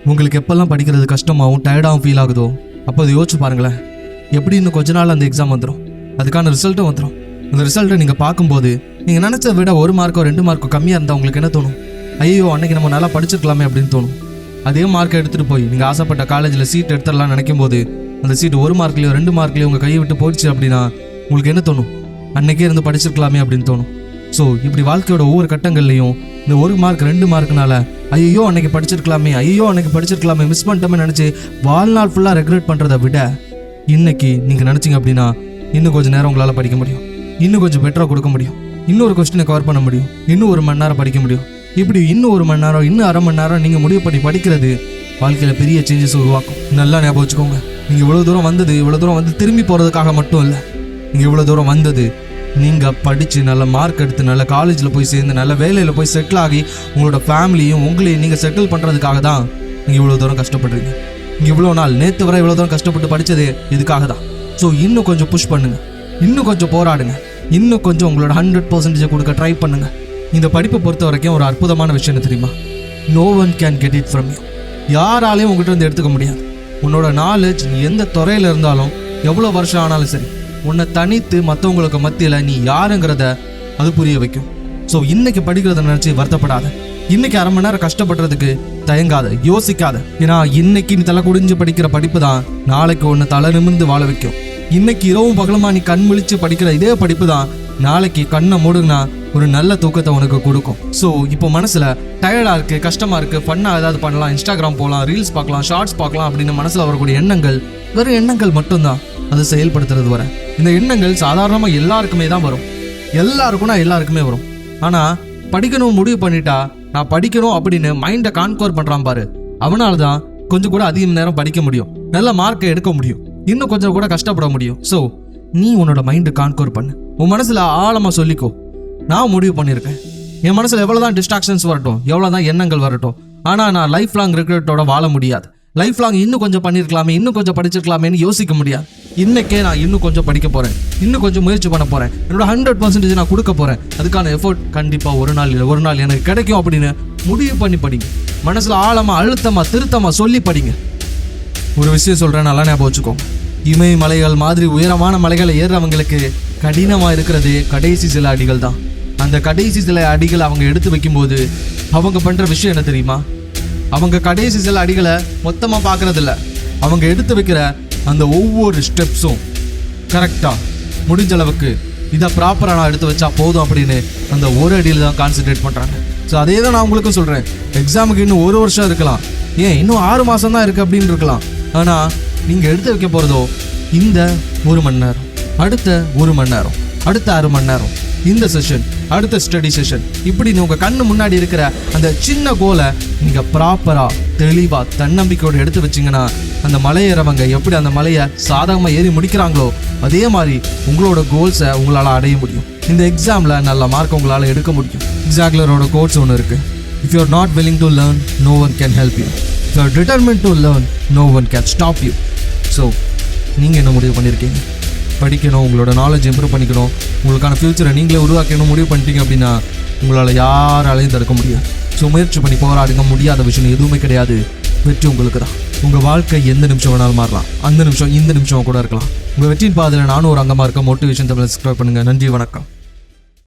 உங்களுக்கு எப்பெல்லாம் படிக்கிறது கஷ்டமாகவும் டயர்டாகவும் ஃபீல் ஆகுதோ அப்போ அதை யோசிச்சு பாருங்களேன். எப்படி இன்னும் கொஞ்ச நாள் அந்த எக்ஸாம் வந்துடும், அதுக்கான ரிசல்ட்டும் வந்துடும். அந்த ரிசல்ட்டை நீங்கள் பார்க்கும்போது நீங்கள் நினச்ச விட 1 மார்க்கோ 2 மார்க்கோ கம்மியாக இருந்தால் உங்களுக்கு என்ன தோணும்? ஐயோ அன்னைக்கு நம்ம நல்லா படிச்சிருக்கலாமே அப்படின்னு தோணும். அதே மார்க்கை எடுத்துகிட்டு போய் நீங்கள் ஆசைப்பட்ட காலேஜில் சீட் எடுத்துடலாம்னு நினைக்கும் போது அந்த சீட் 1 மார்க்லையோ 2 மார்க்லையோ உங்கள் கையை விட்டு போயிடுச்சு அப்படின்னா உங்களுக்கு என்ன தோணும்? அன்னைக்கே இருந்து படிச்சிருக்கலாமே அப்படின்னு தோணும். ஸோ இப்படி வாழ்க்கையோட ஒவ்வொரு கட்டங்கள்லையும் இந்த 1 மார்க் 2 மார்க்னால ஐயோ அன்னைக்கு படிச்சிருக்கலாமே மிஸ் பண்ணிட்டோமே நினச்சி வாழ்நாள் ஃபுல்லாக ரெக்ரெட் பண்ணுறதை விட இன்னைக்கு நீங்கள் நினச்சிங்க அப்படின்னா இன்னும் கொஞ்சம் நேரம் உங்களால் படிக்க முடியும், இன்னும் கொஞ்சம் பெட்டராக கொடுக்க முடியும், இன்னொரு கொஸ்டினை கவர் பண்ண முடியும், இன்னும் 1 மணி நேரம் படிக்க முடியும். இப்படி இன்னும் 1 மணி நேரம், இன்னும் அரை மணி நேரம் நீங்கள் முடிவு பண்ணி படிக்கிறது வாழ்க்கையில் பெரிய சேஞ்சஸ் உருவாக்கும். நல்லா ஞாபகம் வச்சுக்கோங்க. நீங்கள் இவ்வளோ தூரம் வந்து திரும்பி போகிறதுக்காக மட்டும் இல்லை. நீங்கள் இவ்வளோ தூரம் வந்தது நீங்கள் படித்து நல்ல மார்க் எடுத்து நல்ல காலேஜில் போய் சேர்ந்து நல்ல வேலையில் போய் செட்டில் ஆகி உங்களோட ஃபேமிலியும் உங்களையும் நீங்கள் செட்டில் பண்ணுறதுக்காக தான் நீங்கள் இவ்வளோ தூரம் கஷ்டப்படுறீங்க. நீங்கள் இவ்வளோ நாள் நேற்று வரை இவ்வளோ தூரம் கஷ்டப்பட்டு படித்தது இதுக்காக தான். ஸோ இன்னும் கொஞ்சம் புஷ் பண்ணுங்கள், இன்னும் கொஞ்சம் போராடுங்க, இன்னும் கொஞ்சம் உங்களோட 100% கொடுக்க ட்ரை பண்ணுங்கள். இந்த படிப்பை பொறுத்த வரைக்கும் ஒரு அற்புதமான விஷயம் தெரியுமா? No one can get it from you. யாராலையும் உங்கள்கிட்ட இருந்து எடுத்துக்க முடியாது. உன்னோட நாலேஜ் நீ எந்த துறையில் இருந்தாலும் எவ்வளோ வருஷம் ஆனாலும் சரி, உன்னை தனித்து மற்றவங்களுக்கு மத்தியில் நீ யாருங்கிறத அது புரிய வைக்கும். ஸோ இன்னைக்கு படிக்கிறத நினச்சி வருத்தப்படாத. இன்னைக்கு அரை மணி நேரம் கஷ்டப்படுறதுக்கு தயங்காத, யோசிக்காத. ஏன்னா இன்னைக்கு நீ தலை குடிஞ்சு படிக்கிற படிப்பு தான் நாளைக்கு ஒன்று தலை நிமிர்ந்து வாழ வைக்கும். இன்னைக்கு இரவும் பகலுமா நீ கண் விழிச்சு படிக்கிற இதே படிப்பு தான் நாளைக்கு கண்ணை மூடுனா ஒரு நல்ல தூக்கத்தை உனக்கு கொடுக்கும். ஸோ இப்போ மனசுல டயர்டா இருக்கு, கஷ்டமா இருக்கு, ஃபன்னா ஏதாவது பண்ணலாம், இன்ஸ்டாகிராம் போகலாம், ரீல்ஸ் பார்க்கலாம், ஷார்ட்ஸ் பார்க்கலாம் அப்படின்னு மனசுல வரக்கூடிய எண்ணங்கள் வெறும் எண்ணங்கள் மட்டும்தான். அதை செயல்படுத்துறது வர இந்த எண்ணங்கள் சாதாரணமாக எல்லாருக்குமே தான் வரும். எல்லாருக்குமே வரும். ஆனா படிக்கணும் முடிவு பண்ணிட்டா நான் படிக்கணும் அப்படின்னு மைண்டை கான்கோர் பண்றான் பாரு, அவனால தான் கொஞ்சம் கூட அதிக நேரம் படிக்க முடியும், நல்ல மார்க்கை எடுக்க முடியும், இன்னும் கொஞ்சம் கூட கஷ்டப்பட முடியும். ஸோ நீ உன்னோட மைண்டை கான்கோர் பண்ணு. உன் மனசுல ஆழமா சொல்லிக்கோ, நான் முடிவு பண்ணியிருக்கேன். என் மனசுல எவ்வளவுதான் டிஸ்ட்ராக்ஷன்ஸ் வரட்டும், எவ்வளவுதான் எண்ணங்கள் வரட்டும், ஆனா நான் லைஃப் லாங் ரிக்ரெட்டோட வாழ முடியாது. லைஃப் லாங் இன்னும் கொஞ்சம் பண்ணியிருக்கலாமே, இன்னும் கொஞ்சம் படிச்சிருக்கலாமேன்னு யோசிக்க முடியாது. இன்னைக்கே நான் இன்னும் கொஞ்சம் படிக்க போறேன், இன்னும் கொஞ்சம் முயற்சி பண்ண போறேன், என்னோட 100% நான் கொடுக்க போறேன், அதுக்கான எஃபோர்ட் கண்டிப்பா ஒரு நாள் எனக்கு கிடைக்கும் அப்படின்னு முடிவு பண்ணி படிங்க. மனசுல ஆழமா அழுத்தமா திருத்தமா சொல்லி படிங்க. ஒரு விஷயம் சொல்றேன், நல்லா ஞாபகம் வச்சுக்கோங்க. இமய மலைகள் மாதிரி உயரமான மலைகளை ஏறுறவங்களுக்கு கடினமா இருக்கிறது கடைசி சில அடிகள் தான். அந்த கடைசி சில அடிகளை அவங்க எடுத்து வைக்கும்போது அவங்க பண்ற விஷயம் என்ன தெரியுமா? அவங்க கடைசி சில அடிகளை மொத்தமா பாக்குறது இல்ல, அவங்க எடுத்து வைக்கிற அந்த ஒவ்வொரு ஸ்டெப்ஸும் கரெக்டா முடிஞ்ச அளவுக்கு இதை ப்ராப்பரா நான் எடுத்து வச்சா போதும் அப்படின்னு அந்த ஒரு அடியில தான் கான்சென்ட்ரேட் பண்றாங்க. ஸோ அதே தான் நான் உங்களுக்கும் சொல்றேன். எக்ஸாமுக்கு இன்னும் 1 வருஷம் இருக்கலாம், ஏன் இன்னும் 6 மாசம் தான் இருக்கு அப்படின்னு இருக்கலாம். ஆனா நீங்க எடுத்து வைக்க போறதோ இந்த 1 மணி நேரம், அடுத்த 1 மணி நேரம், அடுத்த 6 மணி நேரம், இந்த செஷன், அடுத்த ஸ்டடி செஷன், இப்படி உங்க கண்ணு முன்னாடி இருக்கிற அந்த சின்ன கோலை நீங்க ப்ராப்பரா தெளிவா தன்னம்பிக்கையோடு எடுத்து வச்சிங்கன்னா அந்த மலையேறவங்க எப்படி அந்த மலையை சாதகமா ஏறி முடிக்கிறாங்களோ அதே மாதிரி உங்களோட கோல்ஸை உங்களால அடைய முடியும். இந்த எக்ஸாம்ல நல்ல மார்க் உங்களால எடுக்க முடியும். எக்ஸாக்லரோட கோட்ஸ் ஒன்று இருக்கு. If you are not willing to learn, no one can help you. If you are determined to learn, no one can stop you. So நீங்கள் என்ன முடிவு பண்ணியிருக்கீங்க? படிக்கணும், உங்களோட நாலேஜ் இம்ப்ரூவ் பண்ணிக்கணும், உங்களுக்கான ஃப்யூச்சரை நீங்களே உருவாக்கணும் முடிவு பண்ணிட்டீங்க அப்படின்னா உங்களால் யாராலையும் தடுக்க முடியாது. ஸோ முயற்சி பண்ணி போராடுங்க. முடியாத விஷயம் எதுவுமே கிடையாது. வெற்றி உங்களுக்கு தான். உங்கள் வாழ்க்கை எந்த நிமிஷம் வேணாலும் மாறலாம், அந்த நிமிஷம் இந்த நிமிஷம் கூட இருக்கலாம். உங்கள் வெற்றியின் பாதையில் நானும் ஒரு அங்கமாக இருக்க மோட்டிவேஷன் தமிழ் சப்ஸ்கிரைப் பண்ணுங்கள். நன்றி, வணக்கம்.